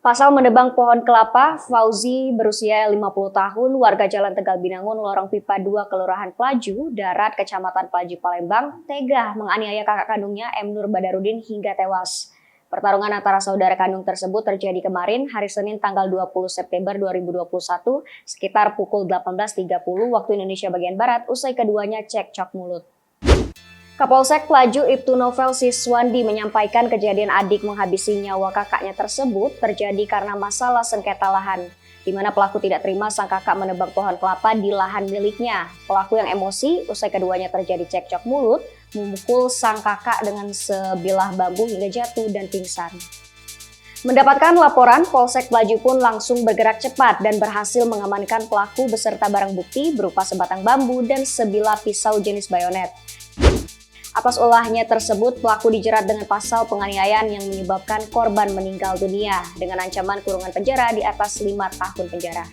Pasal menebang pohon kelapa, Fauzi berusia 50 tahun, warga Jalan Tegal Binangun, Lorong Pipa 2, Kelurahan Pelaju, Darat, Kecamatan Pelaju, Palembang, tega menganiaya kakak kandungnya M. Nur Badarudin hingga tewas. Pertarungan antara saudara kandung tersebut terjadi kemarin, hari Senin tanggal 20 September 2021, sekitar pukul 18.30 waktu Indonesia bagian Barat, usai keduanya cekcok mulut. Kapolsek Pelaju Ibtu Novel Siswandi menyampaikan kejadian adik menghabisi nyawa kakaknya tersebut terjadi karena masalah sengketa lahan, di mana pelaku tidak terima sang kakak menebang pohon kelapa di lahan miliknya. Pelaku yang emosi, usai keduanya terjadi cekcok mulut, memukul sang kakak dengan sebilah bambu hingga jatuh dan pingsan. Mendapatkan laporan, Polsek Pelaju pun langsung bergerak cepat dan berhasil mengamankan pelaku beserta barang bukti berupa sebatang bambu dan sebilah pisau jenis bayonet. Atas ulahnya tersebut, pelaku dijerat dengan pasal penganiayaan yang menyebabkan korban meninggal dunia dengan ancaman kurungan penjara di atas 5 tahun penjara.